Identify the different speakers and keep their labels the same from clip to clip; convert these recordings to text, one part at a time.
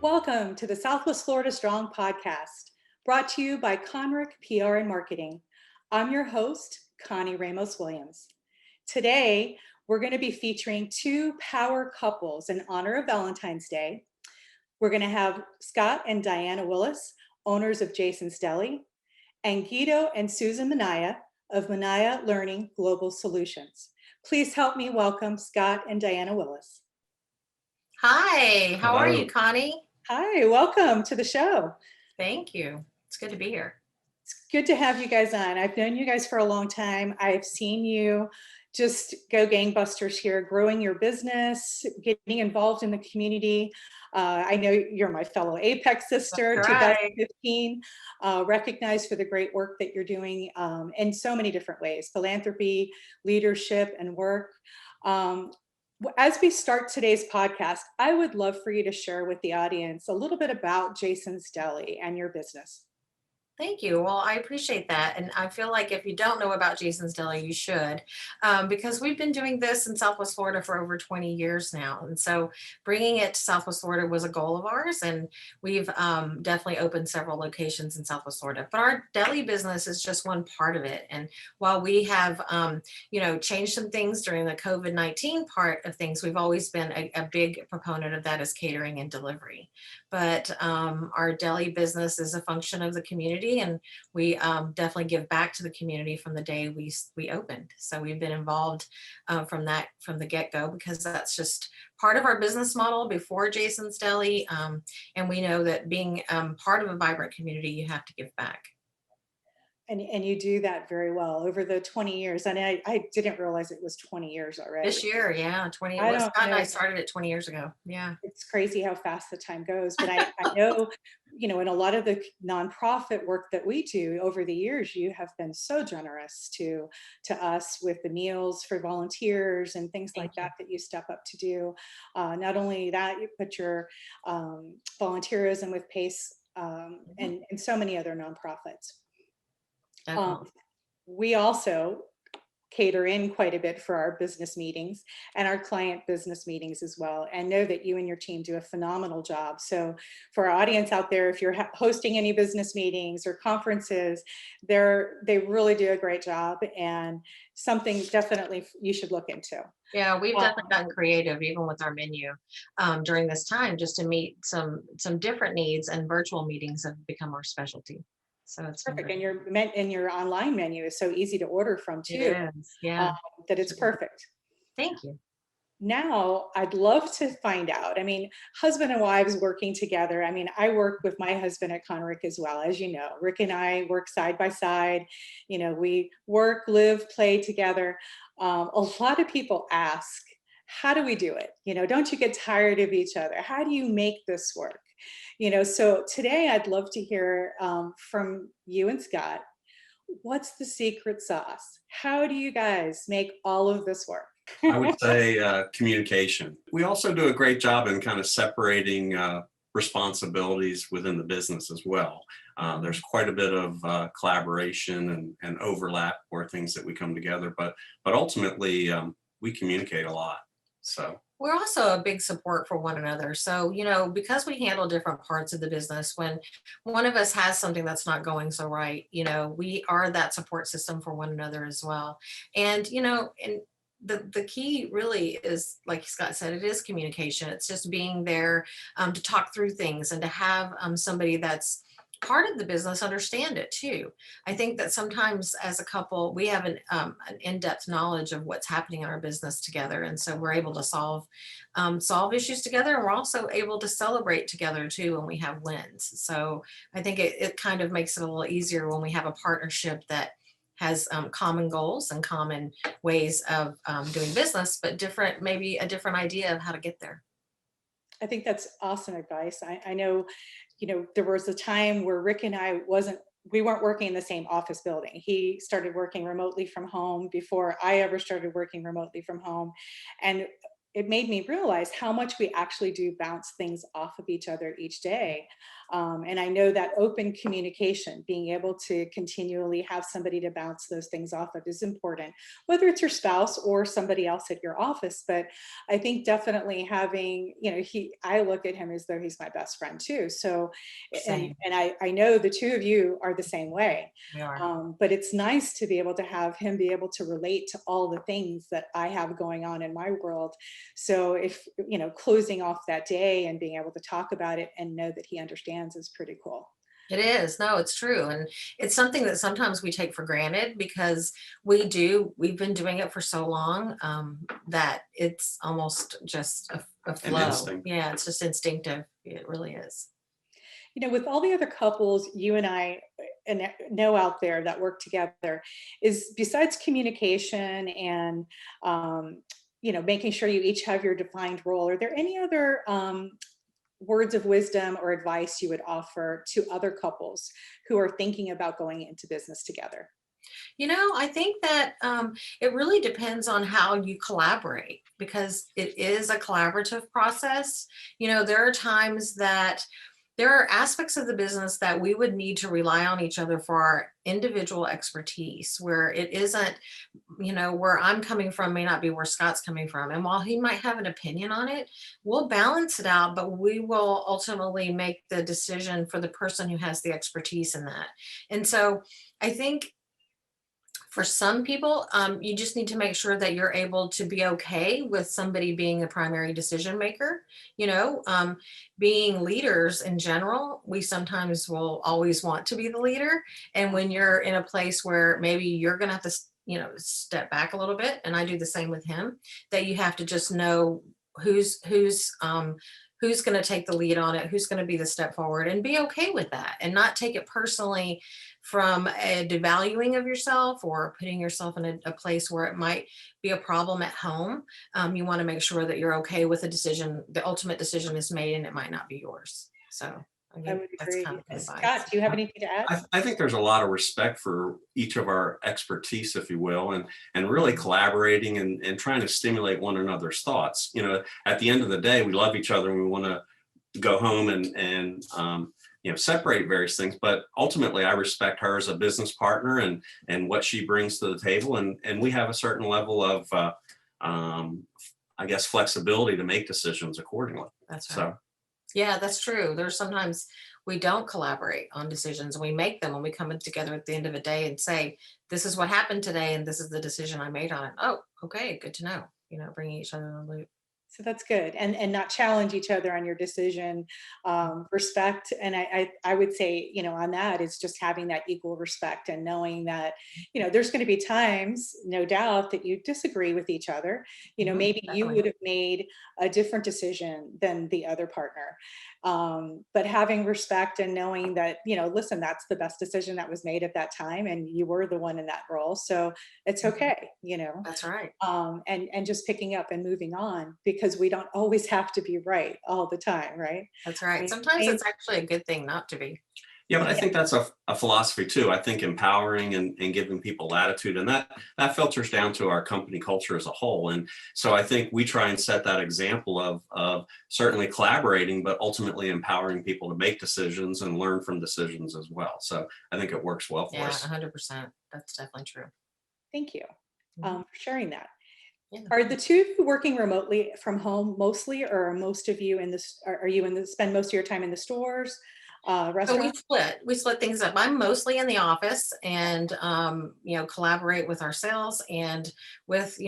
Speaker 1: Welcome to the Southwest Florida Strong Podcast, brought to you by Conrick PR and Marketing. I'm your host, Connie Ramos Williams. Today, we're going to be featuring two power couples in honor of Valentine's Day. We're going to have Scott and Diana Willis, owners of Jason's Deli, and Guido and Susan Minaya of Minaya Learning Global Solutions. Please help me welcome Scott and Diana Willis.
Speaker 2: Hi, how are you, Connie?
Speaker 1: Hi, welcome to the show.
Speaker 2: Thank you. It's good to be here.
Speaker 1: It's good to have you guys on. I've known you guys for a long time. I've seen you just go gangbusters here, growing your business, getting involved in the community. I know you're my fellow Apex sister,
Speaker 2: That's right.
Speaker 1: 2015, recognized for the great work that you're doing in so many different ways, philanthropy, leadership, and work. As we start today's podcast, I would love for you to share with the audience a little bit about Jason's Deli and your business.
Speaker 2: Thank you. Well, I appreciate that. And I feel like if you don't know about Jason's Deli, you should, because we've been doing this in Southwest Florida for over 20 years now. And so bringing it to Southwest Florida was a goal of ours. And we've definitely opened several locations in Southwest Florida. But our deli business is just one part of it. And while we have, changed some things during the COVID-19 part of things, we've always been a big proponent of that as catering and delivery. But our deli business is a function of the community, and we definitely give back to the community from the day we opened. So we've been involved from the get-go, because that's just part of our business model before Jason's Deli. And we know that being part of a vibrant community, you have to give back.
Speaker 1: And you do that very well over the 20 years. And I didn't realize it was 20 years already.
Speaker 2: This year, yeah, 20. Scott and I started it 20 years ago. Yeah.
Speaker 1: It's crazy how fast the time goes. But I know, in a lot of the nonprofit work that we do over the years, you have been so generous to us with the meals for volunteers and things like that you step up to do. Not only that, but your volunteerism with PACE and so many other nonprofits. We also cater in quite a bit for our business meetings and our client business meetings as well, and know that you and your team do a phenomenal job. So for our audience out there, if you're hosting any business meetings or conferences, they really do a great job, and something definitely you should look into.
Speaker 2: Yeah, we've definitely gotten creative even with our menu during this time, just to meet some different needs, and virtual meetings have become our specialty. So it's
Speaker 1: perfect. And your online menu is so easy to order from too.
Speaker 2: It is, yeah.
Speaker 1: That it's perfect.
Speaker 2: Thank you.
Speaker 1: Now, I'd love to find out. Husband and wives working together. I work with my husband at Conrick as well. As you know, Rick and I work side by side. We work, live, play together. A lot of people ask, how do we do it? Don't you get tired of each other? How do you make this work? So today I'd love to hear from you and Scott. What's the secret sauce? How do you guys make all of this work?
Speaker 3: I would say communication. We also do a great job in kind of separating responsibilities within the business as well. There's quite a bit of collaboration and overlap where things that we come together, but ultimately we communicate a lot. So
Speaker 2: we're also a big support for one another. So, because we handle different parts of the business, when one of us has something that's not going so right, we are that support system for one another as well. And, and the key really is, like Scott said, it is communication. It's just being there to talk through things, and to have somebody that's part of the business understand it too. I think that sometimes as a couple, we have an in-depth knowledge of what's happening in our business together. And so we're able to solve issues together. And we're also able to celebrate together too when we have wins. So I think it kind of makes it a little easier when we have a partnership that has common goals and common ways of doing business, but maybe a different idea of how to get there.
Speaker 1: I think that's awesome advice. I know, there was a time where Rick and I we weren't working in the same office building. He started working remotely from home before I ever started working remotely from home. And it made me realize how much we actually do bounce things off of each other each day. And I know that open communication, being able to continually have somebody to bounce those things off of is important, whether it's your spouse or somebody else at your office. But I think definitely having, I look at him as though he's my best friend too. So,
Speaker 2: Same.
Speaker 1: and I know the two of you are the same way.
Speaker 2: We are.
Speaker 1: But it's nice to be able to have him be able to relate to all the things that I have going on in my world. So if, closing off that day and being able to talk about it and know that he understands is pretty cool.
Speaker 2: It is. No, it's true. And it's something that sometimes we take for granted because we've been doing it for so long that it's almost just a flow.
Speaker 3: Instinct.
Speaker 2: Yeah, it's just instinctive. It really is.
Speaker 1: With all the other couples you and I know out there that work together, is besides communication and, making sure you each have your defined role, are there any other words of wisdom or advice you would offer to other couples who are thinking about going into business together?
Speaker 2: I think that it really depends on how you collaborate because it is a collaborative process. There are times that there are aspects of the business that we would need to rely on each other for our individual expertise, where it isn't, where I'm coming from may not be where Scott's coming from. And while he might have an opinion on it, we'll balance it out, but we will ultimately make the decision for the person who has the expertise in that. And so I think for some people, you just need to make sure that you're able to be okay with somebody being a primary decision maker. Being leaders in general, we sometimes will always want to be the leader. And when you're in a place where maybe you're going to have to, step back a little bit, and I do the same with him, that you have to just know who's going to take the lead on it, who's going to be the step forward, and be okay with that and not take it personally from a devaluing of yourself or putting yourself in a place where it might be a problem at home. You want to make sure that you're okay with the decision. The ultimate decision is made and it might not be yours. So
Speaker 1: I would
Speaker 2: that's
Speaker 1: agree.
Speaker 2: kind of good advice.
Speaker 1: Scott, do you have anything to add?
Speaker 3: I think there's a lot of respect for each of our expertise, if you will, and really collaborating and trying to stimulate one another's thoughts. At the end of the day, we love each other and we want to go home and separate various things. But ultimately, I respect her as a business partner and what she brings to the table. And we have a certain level of, I guess, flexibility to make decisions accordingly.
Speaker 2: That's right.
Speaker 3: So.
Speaker 2: Yeah, that's true. There's sometimes we don't collaborate on decisions and we make them when we come in together at the end of the day and say, this is what happened today and this is the decision I made on it. Oh, okay, good to know, bringing each other in the loop.
Speaker 1: So that's good. And not challenge each other on your decision, respect. And I would say, on that, it's just having that equal respect and knowing that, there's going to be times, no doubt, that you disagree with each other. Maybe
Speaker 2: Definitely.
Speaker 1: you would have made a different decision than the other partner. But having respect and knowing that, listen, that's the best decision that was made at that time. And you were the one in that role. So it's okay,
Speaker 2: That's right.
Speaker 1: and just picking up and moving on, because we don't always have to be right all the time, right?
Speaker 2: That's right. Sometimes it's actually a good thing not to be.
Speaker 3: Yeah, but I think that's a philosophy too. I think empowering and giving people latitude, and that filters down to our company culture as a whole. And so I think we try and set that example of certainly collaborating, but ultimately empowering people to make decisions and learn from decisions as well. So I think it works well for us.
Speaker 2: 100%. That's definitely true.
Speaker 1: Thank you for sharing that.
Speaker 2: Yeah.
Speaker 1: Are the two of you working remotely from home mostly, or are most of you spend most of your time in the stores,
Speaker 2: So
Speaker 1: restaurants?
Speaker 2: we split things up. I'm mostly in the office and, collaborate with our sales and with,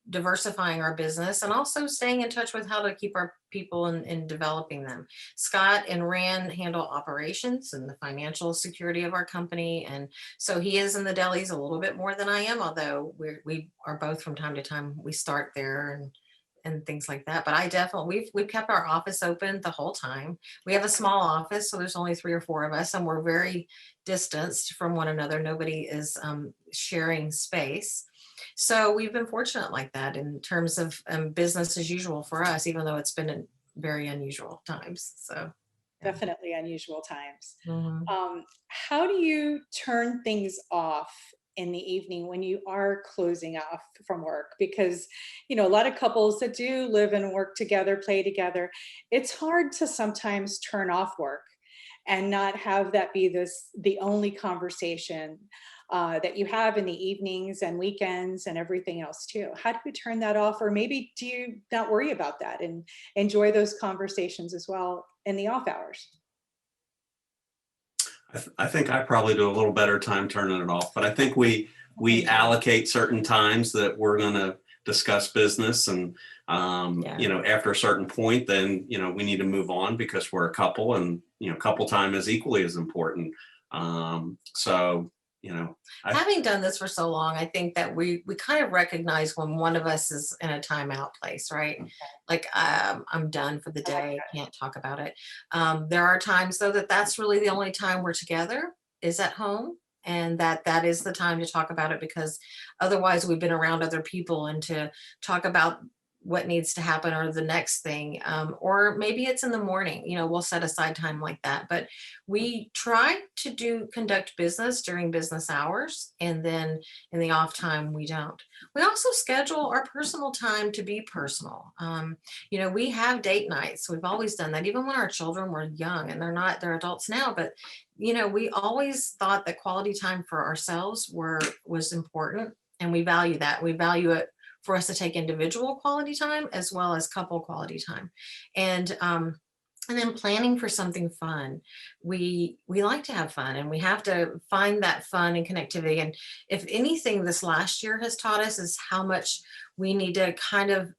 Speaker 2: diversifying our business and also staying in touch with how to keep our people and developing them. Scott and Rand handle operations and the financial security of our company. And so he is in the delis a little bit more than I am, although we are both from time to time, we start there and things like that. But I definitely, we've kept our office open the whole time. We have a small office, so there's only 3 or 4 of us and we're very distanced from one another. Nobody is sharing space. So we've been fortunate like that in terms of business as usual for us, even though it's been in very unusual times. So yeah.
Speaker 1: Definitely unusual times.
Speaker 2: Mhm.
Speaker 1: How do you turn things off in the evening when you are closing off from work? Because, a lot of couples that do live and work together, play together, it's hard to sometimes turn off work and not have that be the only conversation that you have in the evenings and weekends and everything else too. How do you turn that off? Or maybe do you not worry about that and enjoy those conversations as well in the off hours?
Speaker 3: I think I probably do a little better time turning it off, but I think we allocate certain times that we're going to discuss business, and after a certain point, then we need to move on because we're a couple, and couple time is equally as important. So
Speaker 2: Having done this for so long, I think that we kind of recognize when one of us is in a timeout place, right?
Speaker 1: Okay.
Speaker 2: Like, I'm done for the day. I can't talk about it. There are times though that's really the only time we're together is at home, and that is the time to talk about it, because otherwise we've been around other people and to talk about what needs to happen or the next thing, or maybe it's in the morning, we'll set aside time like that. But we try to conduct business during business hours, and then in the off time we don't. We also schedule our personal time to be personal. We have date nights. We've always done that, even when our children were young, and they're adults now, but we always thought that quality time for ourselves was important, and we value that. We value it for us to take individual quality time as well as couple quality time. And then planning for something fun. We like to have fun, and we have to find that fun and connectivity. And if anything this last year has taught us is how much we need to kind of,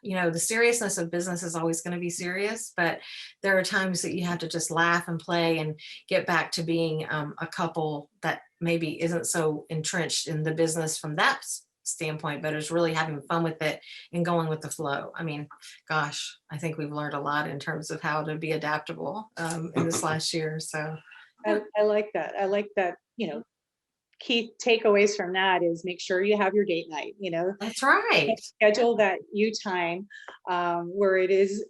Speaker 2: the seriousness of business is always going to be serious, but there are times that you have to just laugh and play and get back to being a couple that maybe isn't so entrenched in the business from that standpoint, but is really having fun with it and going with the flow. I mean, gosh, I think we've learned a lot in terms of how to be adaptable in this last year. So
Speaker 1: I like that. I like that, key takeaways from that is make sure you have your date night,
Speaker 2: that's right.
Speaker 1: schedule that you time where it is.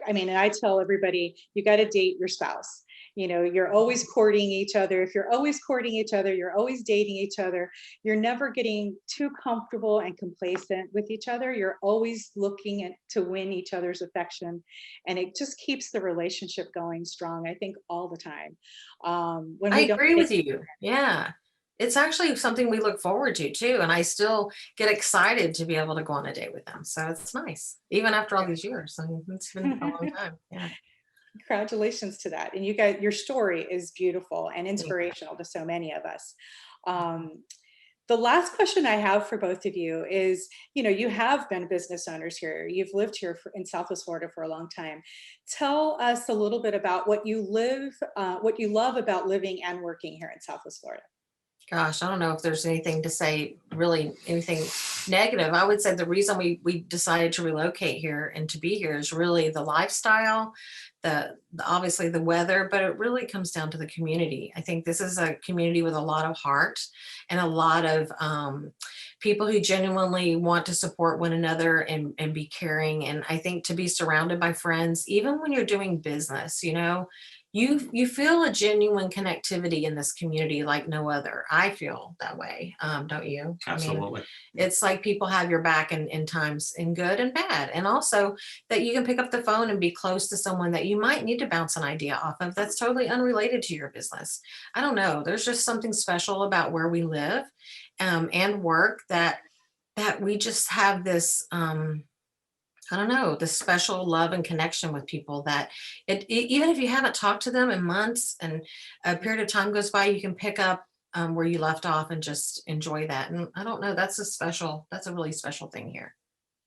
Speaker 1: And I tell everybody, you got to date your spouse. You're always courting each other. If you're always courting each other, you're always dating each other. You're never getting too comfortable and complacent with each other. You're always looking to win each other's affection. And it just keeps the relationship going strong, I think, all the time. When
Speaker 2: I
Speaker 1: we don't
Speaker 2: agree with
Speaker 1: take-
Speaker 2: you. Yeah. It's actually something we look forward to too. And I still get excited to be able to go on a date with them. So it's nice, even after all these years. I mean, it's been a long time. Yeah.
Speaker 1: Congratulations to that. And you guys, your story is beautiful and
Speaker 2: Thank you.
Speaker 1: inspirational to so many of us. The last question I have for both of you is, you have been business owners here. You've lived here in Southwest Florida for a long time. Tell us a little bit about what you love about living and working here in Southwest Florida.
Speaker 2: Gosh, I don't know if there's anything to say, really anything negative. I would say the reason we decided to relocate here and to be here is really the lifestyle, obviously the weather, but it really comes down to the community. I think this is a community with a lot of heart and a lot of people who genuinely want to support one another and be caring. And I think to be surrounded by friends, even when you're doing business, you feel a genuine connectivity in this community like no other. I feel that way. Don't you?
Speaker 3: Absolutely.
Speaker 2: It's like people have your back in times in good and bad. And also that you can pick up the phone and be close to someone that you might need to bounce an idea off of that's totally unrelated to your business. I don't know. There's just something special about where we live and work that we just have this I don't know, the special love and connection with people that even if you haven't talked to them in months and a period of time goes by, you can pick up where you left off and just enjoy that. And I don't know, that's a really special thing here.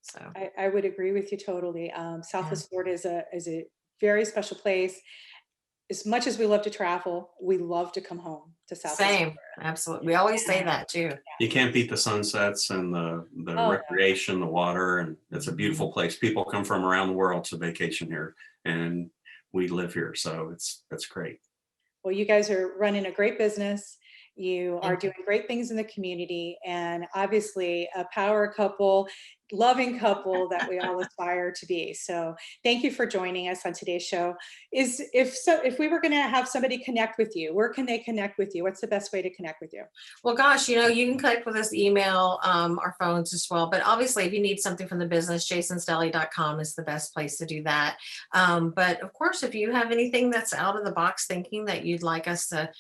Speaker 2: So
Speaker 1: I would agree with you totally. Southwest Florida is a very special place. As much as we love to travel, we love to come home to Southwest
Speaker 2: same,
Speaker 1: Florida.
Speaker 2: absolutely. We always say that too.
Speaker 3: You can't beat the sunsets and the recreation, the water, and it's a beautiful place. People come from around the world to vacation here, and we live here, so that's great.
Speaker 1: Well, you guys are running a great business. You are doing great things in the community, and obviously a power couple loving couple that we all aspire to be. So thank you for joining us on today's show. If we were going to have somebody connect with you, where can they connect with you? What's the best way to connect with you?
Speaker 2: Well, gosh, you can connect with us, email, our phones as well. But obviously, if you need something from the business, jasonsdeli.com is the best place to do that. But of course, if you have anything that's out of the box thinking that you'd like us to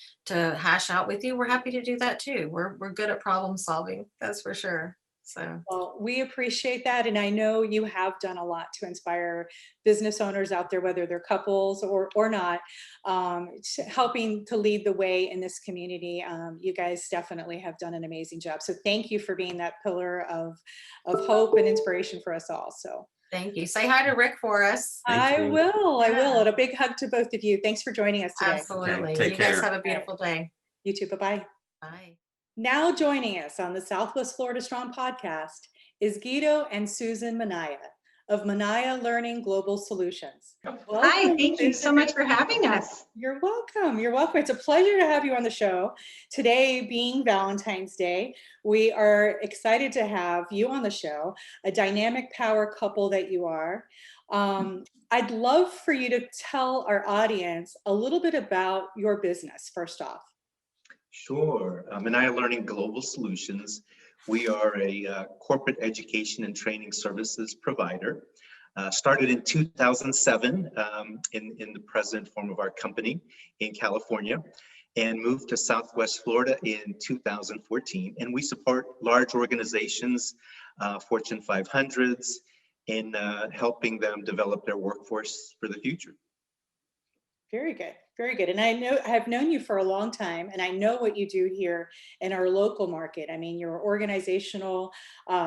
Speaker 2: hash out with you, we're happy to do that too. We're good at problem solving, that's for sure. So,
Speaker 1: well, we appreciate that. And I know you have done a lot to inspire business owners out there, whether they're couples or not, helping to lead the way in this community. You guys definitely have done an amazing job. So thank you for being that pillar of hope and inspiration for us all. So
Speaker 2: thank you. Say hi to Rick for us.
Speaker 1: I will.
Speaker 2: Yeah.
Speaker 1: And a big hug to both of you. Thanks for joining us today.
Speaker 2: Absolutely.
Speaker 3: Okay, take
Speaker 2: You guys
Speaker 3: care.
Speaker 2: have a beautiful day.
Speaker 1: You too. Bye-bye.
Speaker 2: Bye.
Speaker 1: Now joining us on the SWFL Strong Podcast is Guido and Susan Minaya of Minaya Learning Global Solutions.
Speaker 4: Hi,
Speaker 1: Welcome,
Speaker 4: thank you
Speaker 1: Susan.
Speaker 4: so much for having us.
Speaker 1: You're welcome. You're welcome. It's a pleasure to have you on the show. Today being Valentine's Day, we are excited to have you on the show, a dynamic power couple that you are. I'd love for you to tell our audience a little bit about your business, first off.
Speaker 5: Sure. Minaya Learning Global Solutions. We are a corporate education and training services provider. Started in 2007 in the present form of our company in California, and moved to Southwest Florida in 2014. And we support large organizations, Fortune 500s, in helping them develop their workforce for the future.
Speaker 1: Very good. Very good. And I have known you for a long time, and I know what you do here in our local market. I mean, your organizational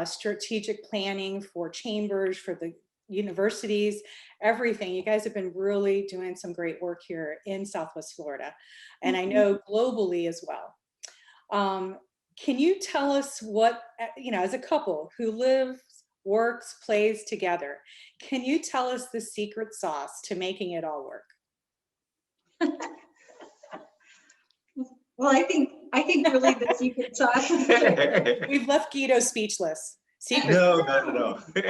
Speaker 1: strategic planning for chambers, for the universities, everything. You guys have been really doing some great work here in Southwest Florida, and I know globally as well. Can you tell us what, as a couple who lives, works, plays together, can you tell us the secret sauce to making it all work?
Speaker 4: Well, I think really the secret sauce.
Speaker 1: We've left Guido speechless. Secret.
Speaker 5: No.
Speaker 4: I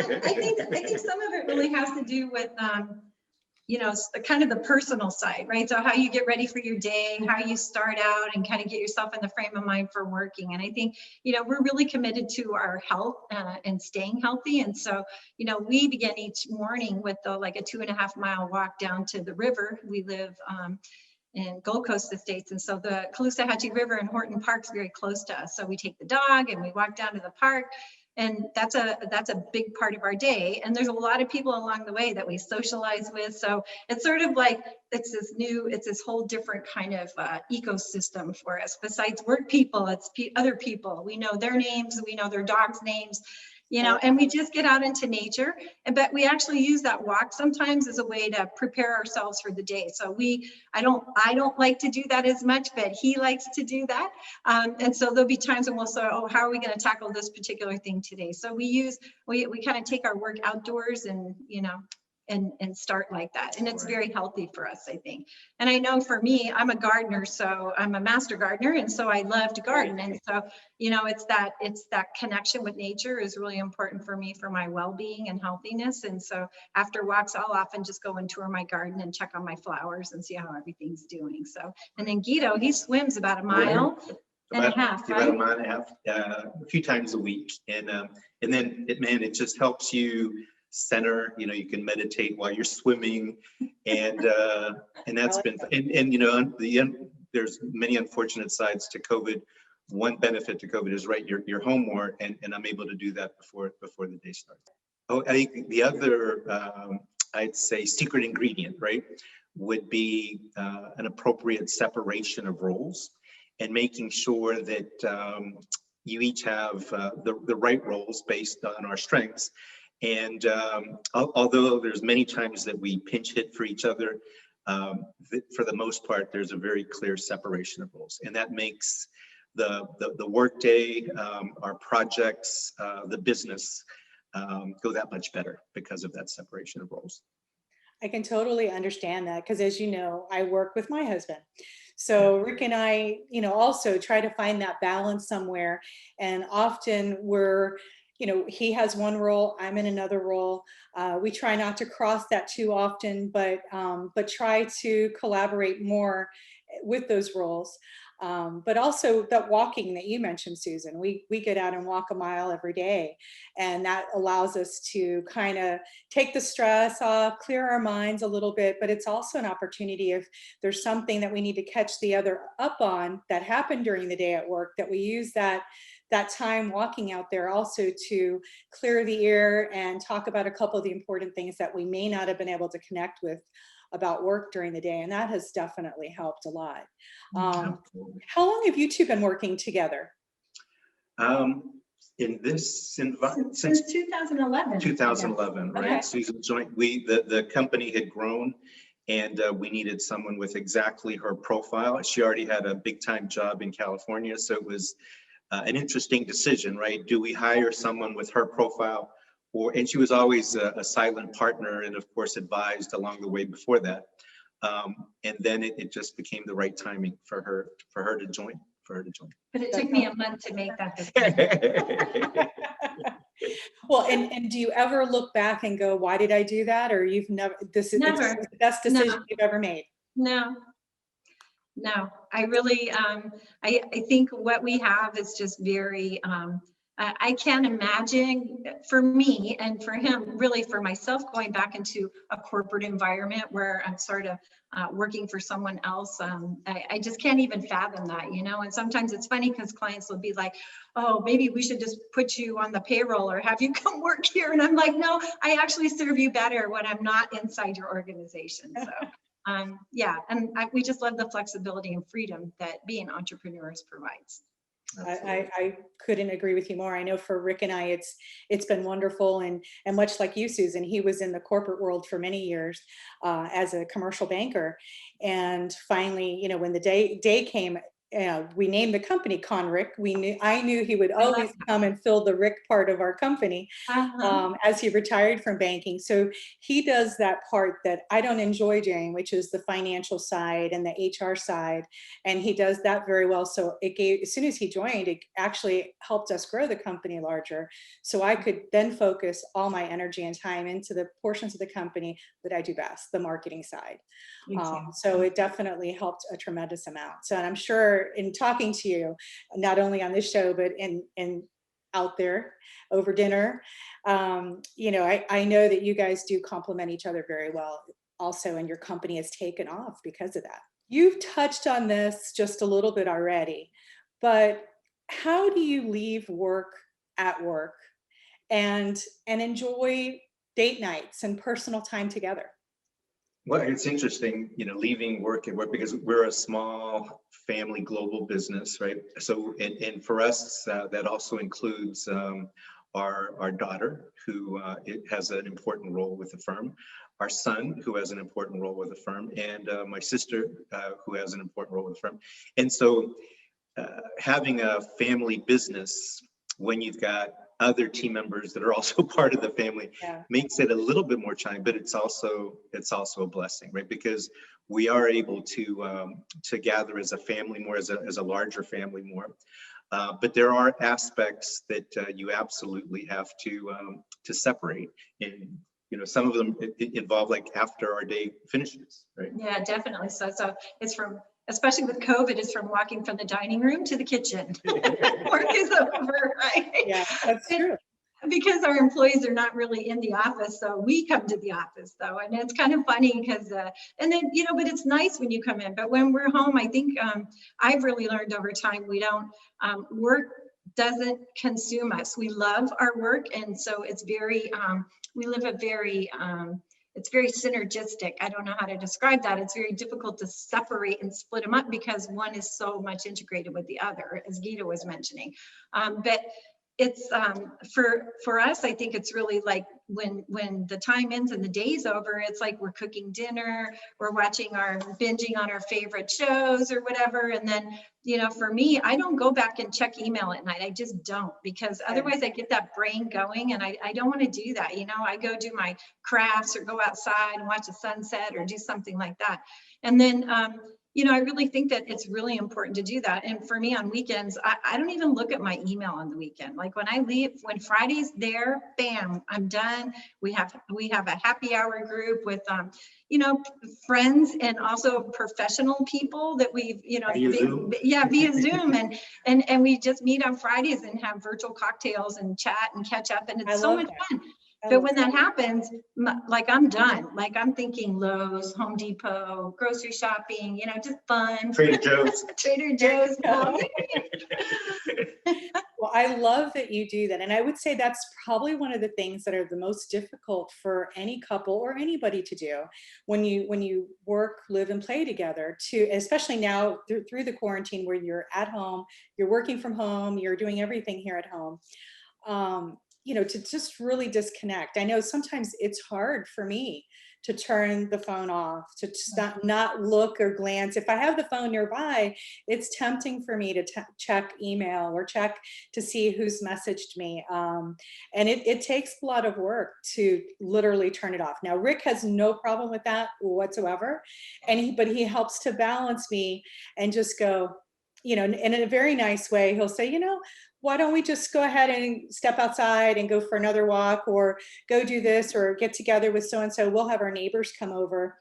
Speaker 4: think some of it really has to do with kind of the personal side, right? So how you get ready for your day, how you start out, and kind of get yourself in the frame of mind for working. And I think we're really committed to our health and staying healthy. And so we begin each morning with a 2.5 mile walk down to the river. We live in Gold Coast Estates, and so the Caloosahatchee River and Horton Park's very close to us. So we take the dog and we walk down to the park, and that's a big part of our day. And there's a lot of people along the way that we socialize with. So it's sort of like it's this whole different kind of ecosystem for us. Besides work people, it's other people. We know their names, we know their dogs' names. And we just get out into nature. But we actually use that walk sometimes as a way to prepare ourselves for the day. So I don't like to do that as much, but he likes to do that. And so there'll be times when we'll say, oh, how are we going to tackle this particular thing today? So we kind of take our work outdoors and start like that. And it's very healthy for us, I think. And I know for me, I'm a gardener, so I'm a master gardener. And so I love to garden. And so, it's that connection with nature is really important for me for my well-being and healthiness. And so after walks, I'll often just go and tour my garden and check on my flowers and see how everything's doing. So, and then Guido, he swims about a mile and a half, right?
Speaker 5: About a mile and a half, a few times a week. And then it just helps you center. You can meditate while you're swimming, and that's been, there's many unfortunate sides to COVID. One benefit to COVID is you're home more, and I'm able to do that before the day starts. Oh, I think the other I'd say secret ingredient, right, would be an appropriate separation of roles, and making sure that you each have the right roles based on our strengths. And although there's many times that we pinch hit for each other, for the most part, there's a very clear separation of roles, and that makes the work day, our projects, the business go that much better because of that separation of roles.
Speaker 1: I can totally understand that, because as you know, I work with my husband. So Rick and I, also try to find that balance somewhere. And often we're he has one role, I'm in another role. We try not to cross that too often, but try to collaborate more with those roles. But also that walking that you mentioned, Susan, we get out and walk a mile every day, and that allows us to kind of take the stress off, clear our minds a little bit. But it's also an opportunity if there's something that we need to catch the other up on that happened during the day at work, that we use that time walking out there also to clear the air and talk about a couple of the important things that we may not have been able to connect with about work during the day. And that has definitely helped a lot. How long have you two been working together?
Speaker 5: In this environment
Speaker 4: Since 2011.
Speaker 5: 2011, right?
Speaker 1: Okay.
Speaker 5: Susan joined, the company had grown, and we needed someone with exactly her profile. She already had a big time job in California, so it was an interesting decision, right? Do we hire someone with her profile, and she was always a silent partner, and of course advised along the way before that. And then it just became the right timing for her to join.
Speaker 4: But it took me a month to make that decision.
Speaker 1: Well, and do you ever look back and go, why did I do that? Or you've never, this is
Speaker 4: Never.
Speaker 1: the best decision
Speaker 4: No.
Speaker 1: you've ever made?
Speaker 4: No, I really, I think what we have is just very, I can't imagine for me and for him, really for myself, going back into a corporate environment where I'm sort of working for someone else. I just can't even fathom that, and sometimes it's funny because clients will be like, oh, maybe we should just put you on the payroll or have you come work here. And I'm like, no, I actually serve you better when I'm not inside your organization. So. Yeah, and we just love the flexibility and freedom that being entrepreneurs provides.
Speaker 1: I couldn't agree with you more. I know for Rick and I, it's been wonderful, and much like you, Susan, he was in the corporate world for many years as a commercial banker, and finally, when the day came. We named the company Conrick. I knew he would always come and fill the Rick part of our company as he retired from banking. So he does that part that I don't enjoy doing, which is the financial side and the HR side. And he does that very well. So as soon as he joined, it actually helped us grow the company larger. So I could then focus all my energy and time into the portions of the company that I do best, the marketing side. So it definitely helped a tremendous amount. So, and I'm sure in talking to you, not only on this show, but in out there over dinner, I know that you guys do complement each other very well also, and your company has taken off because of that. You've touched on this just a little bit already, but how do you leave work at work and enjoy date nights and personal time together?
Speaker 5: Well, it's interesting, leaving work at work, because we're a small family global business, right? So, and for us, that also includes our daughter, who has an important role with the firm, our son, who has an important role with the firm, and my sister, who has an important role with the firm. And so having a family business when you've got other team members that are also part of the family makes it a little bit more challenging, but it's also a blessing, right? Because we are able to gather as a family more, as a larger family more. But there are aspects that you absolutely have to separate, and some of them involve like after our day finishes, right?
Speaker 4: Yeah, definitely. So it's from, especially with COVID, it's from walking from the dining room to the kitchen. Work is over, right?
Speaker 1: Yeah, that's true.
Speaker 4: Because our employees are not really in the office, so we come to the office though, and it's kind of funny because and then but it's nice when you come in, but when we're home, I think I've really learned over time, we don't work doesn't consume us. We love our work, and so it's very we live a very it's very synergistic. I don't know how to describe that. It's very difficult to separate and split them up because one is so much integrated with the other, as Guido was mentioning. But it's for us, I think it's really like when the time ends and the day's over, it's like we're cooking dinner, we're binging on our favorite shows or whatever. And then, for me, I don't go back and check email at night. I just don't, because otherwise I get that brain going, and I don't want to do that. I go do my crafts or go outside and watch the sunset or do something like that. And then I really think that it's really important to do that. And for me on weekends, I don't even look at my email on the weekend. Like when I leave, when Friday's there, bam, I'm done. We have a happy hour group with, friends and also professional people that we've, via Zoom. And we just meet on Fridays and have virtual cocktails and chat and catch up. And it's so much fun. But when that happens, like I'm done. Like I'm thinking Lowe's, Home Depot, grocery shopping, just fun.
Speaker 5: Trader Joe's.
Speaker 4: Trader Joe's.
Speaker 1: Well, I love that you do that. And I would say that's probably one of the things that are the most difficult for any couple or anybody to do when you work, live, and play together, especially now through the quarantine where you're at home, you're working from home, you're doing everything here at home. To just really disconnect. I know sometimes it's hard for me to turn the phone off, to just not look or glance. If I have the phone nearby, it's tempting for me to check email or check to see who's messaged me. And it takes a lot of work to literally turn it off. Now, Rick has no problem with that whatsoever. But he helps to balance me and just go, in a very nice way. He'll say, why don't we just go ahead and step outside and go for another walk, or go do this, or get together with so-and-so. We'll have our neighbors come over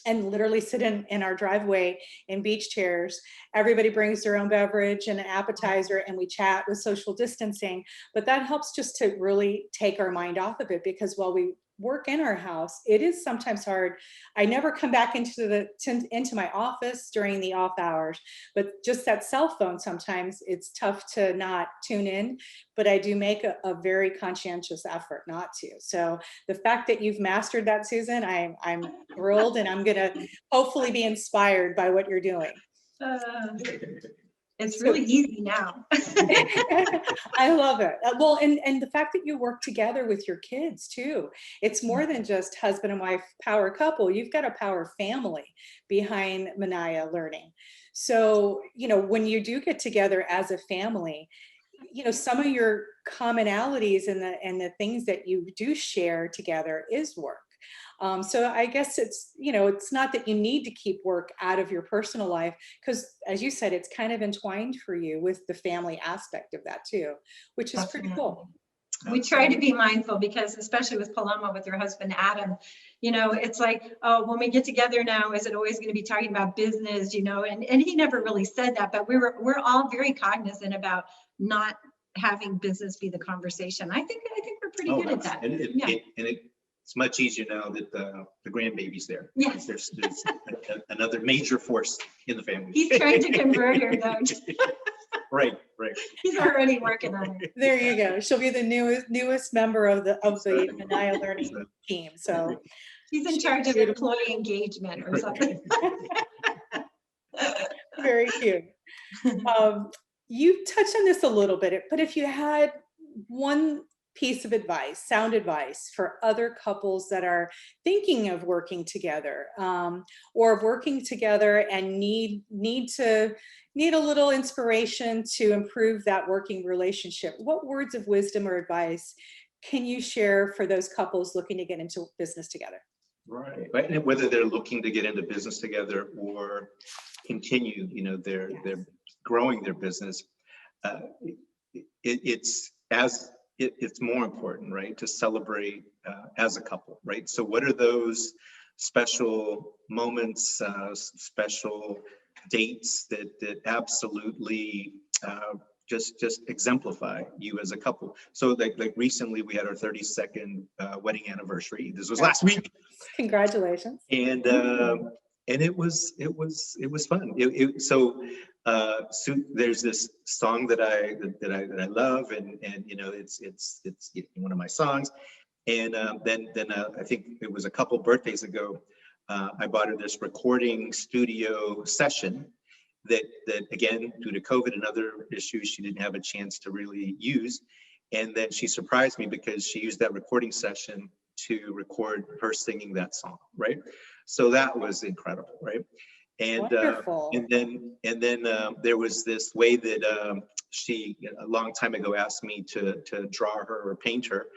Speaker 1: and literally sit in our driveway in beach chairs. Everybody brings their own beverage and an appetizer, and we chat with social distancing. But that helps just to really take our mind off of it, because while we work in our house, it is sometimes hard. I never come back into my office during the off hours, but just that cell phone, sometimes it's tough to not tune in, but I do make a very conscientious effort not to. So the fact that you've mastered that, Susan, I'm thrilled, and I'm gonna hopefully be inspired by what you're doing.
Speaker 4: It's really easy now.
Speaker 1: I love it. Well, and the fact that you work together with your kids too. It's more than just husband and wife power couple. You've got a power family behind Minaya Learning. So, when you do get together as a family, some of your commonalities and the things that you do share together is work. So I guess it's not that you need to keep work out of your personal life, because as you said, it's kind of entwined for you with the family aspect of that too, which is pretty cool.
Speaker 4: We try to be mindful, because especially with Paloma, with your husband, Adam, it's like, oh, when we get together now, is it always going to be talking about business, and he never really said that, but we're all very cognizant about not having business be the conversation. I think we're pretty good at that.
Speaker 5: It's much easier now that the grandbaby's there.
Speaker 4: Yes.
Speaker 5: There's another major force in the family.
Speaker 4: He's trying to convert her, though.
Speaker 5: Right.
Speaker 4: He's already working on it.
Speaker 1: There you go. She'll be the newest member of the Minaya Learning team. So
Speaker 4: she's in charge of employee engagement or something.
Speaker 1: Very cute. You touched on this a little bit, but if you had one piece of advice, sound advice for other couples that are thinking of working together, or working together and need a little inspiration to improve that working relationship, what words of wisdom or advice can you share for those couples looking to get into business together?
Speaker 5: Right. And whether they're looking to get into business together or continue, they're growing their business, it's more important, right, to celebrate as a couple, right? So what are those special moments, special dates that absolutely just exemplify you as a couple? So like recently we had our 32nd wedding anniversary. This was last week.
Speaker 1: Congratulations.
Speaker 5: And it was fun. So there's this song that I love, and it's one of my songs. And then I think it was a couple birthdays ago, I bought her this recording studio session that again, due to COVID and other issues, she didn't have a chance to really use. And then she surprised me because she used that recording session to record her singing that song, right? So that was incredible, right? And
Speaker 1: wonderful.
Speaker 5: And then there was this way that she a long time ago asked me to draw her or paint her,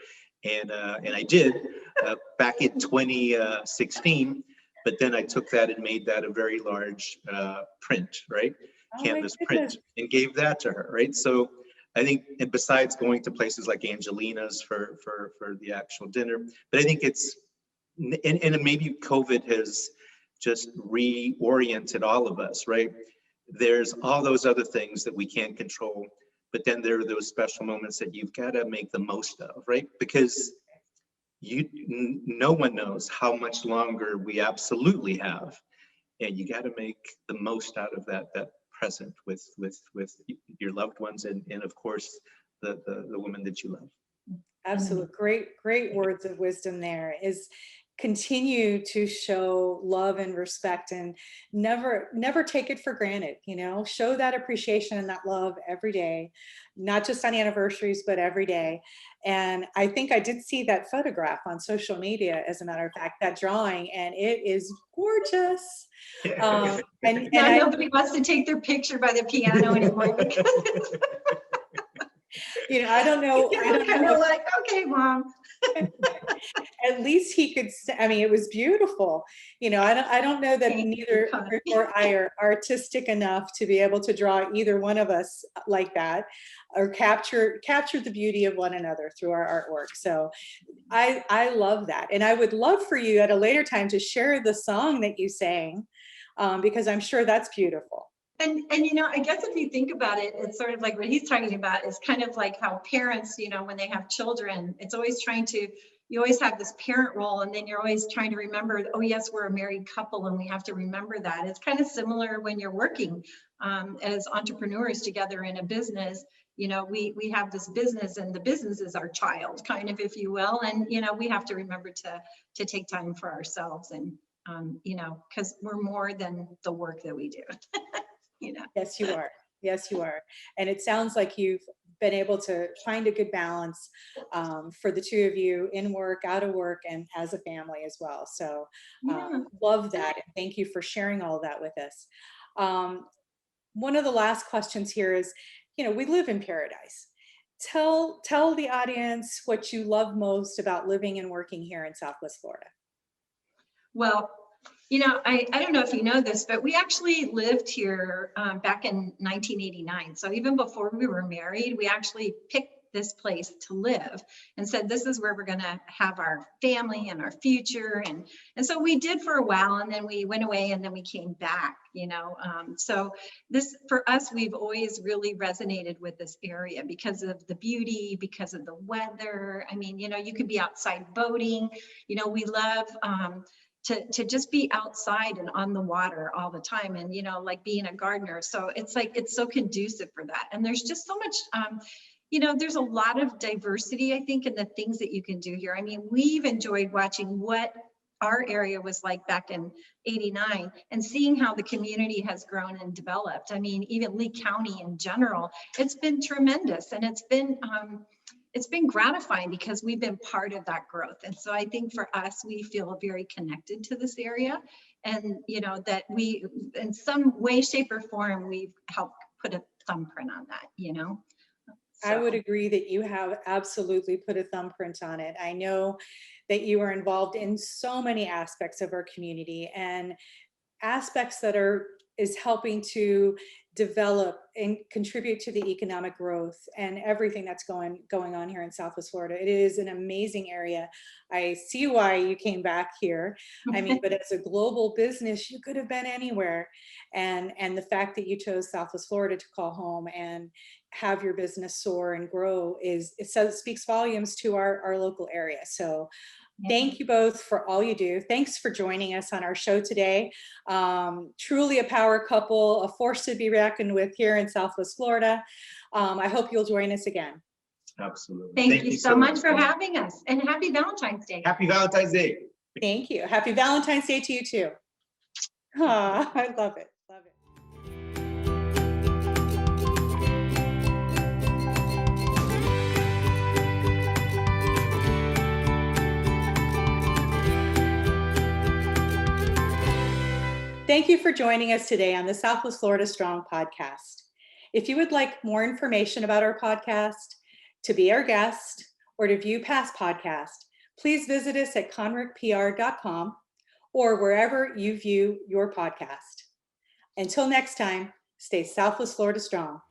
Speaker 5: and I did back in 2016. But then I took that and made that a very large print, right?
Speaker 1: Oh my
Speaker 5: Canvas
Speaker 1: goodness.
Speaker 5: print, and gave that to her, right? So I think, and besides going to places like Angelina's for the actual dinner, but I think it's, and maybe COVID has just reoriented all of us, right? There's all those other things that we can't control, but then there are those special moments that you've got to make the most of, right? Because no one knows how much longer we absolutely have, and you got to make the most out of that present with your loved ones, and of course the woman that you love.
Speaker 1: Absolute. Great words of wisdom there. Is continue to show love and respect, and never take it for granted. Show that appreciation and that love every day, not just on anniversaries, but every day. And I think I did see that photograph on social media, as a matter of fact, that drawing, and it is gorgeous. And
Speaker 4: nobody wants to take their picture by the piano anymore.
Speaker 1: I don't know. I don't know.
Speaker 4: Like, okay, Mom.
Speaker 1: At least he could. It was beautiful. I don't know that neither Rick or I are artistic enough to be able to draw either one of us like that, or capture the beauty of one another through our artwork. So I love that, and I would love for you at a later time to share the song that you sang, because I'm sure that's beautiful.
Speaker 4: And I guess if you think about it, it's sort of like what he's talking about is kind of like how parents, when they have children, it's always you always have this parent role, and then you're always trying to remember, oh yes, we're a married couple and we have to remember that. It's kind of similar when you're working as entrepreneurs together in a business. We have this business, and the business is our child, kind of, if you will. And, we have to remember to take time for ourselves, and, because we're more than the work that we do.
Speaker 1: Yes, you are. Yes, you are. And it sounds like you've been able to find a good balance for the two of you, in work, out of work, and as a family as well. So love that. And thank you for sharing all of that with us. One of the last questions here is, we live in paradise. Tell the audience what you love most about living and working here in Southwest Florida.
Speaker 4: Well, I don't know if you know this, but we actually lived here back in 1989. So even before we were married, we actually picked this place to live and said, this is where we're going to have our family and our future. And so we did for a while, and then we went away, and then we came back, so this, for us, we've always really resonated with this area because of the beauty, because of the weather. You could be outside boating, we love, to just be outside and on the water all the time, and like being a gardener. So it's like, it's so conducive for that. And there's just so much, there's a lot of diversity, I think, in the things that you can do here. We've enjoyed watching what our area was like back in '89 and seeing how the community has grown and developed. Even Lee County in general, it's been tremendous, and it's been gratifying because we've been part of that growth. And so I think for us, we feel very connected to this area, and that we, in some way, shape, or form, we've helped put a thumbprint on that, So.
Speaker 1: I would agree that you have absolutely put a thumbprint on it. I know that you are involved in so many aspects of our community, and aspects that is helping to develop and contribute to the economic growth and everything that's going on here in Southwest Florida. It is an amazing area. I see why you came back here. But as a global business, you could have been anywhere. And the fact that you chose Southwest Florida to call home and have your business soar and grow speaks volumes to our local area. So thank you both for all you do. Thanks for joining us on our show today. Truly a power couple, a force to be reckoned with here in Southwest Florida. I hope you'll join us again.
Speaker 5: Absolutely.
Speaker 4: Thank you so much for having us, and happy Valentine's Day.
Speaker 5: Happy Valentine's Day.
Speaker 1: Thank you. Happy Valentine's Day to you too. I love it. Love it. Thank you for joining us today on the Southwest Florida Strong Podcast. If you would like more information about our podcast, to be our guest, or to view past podcasts, please visit us at conricpr.com or wherever you view your podcast. Until next time, stay Southwest Florida strong.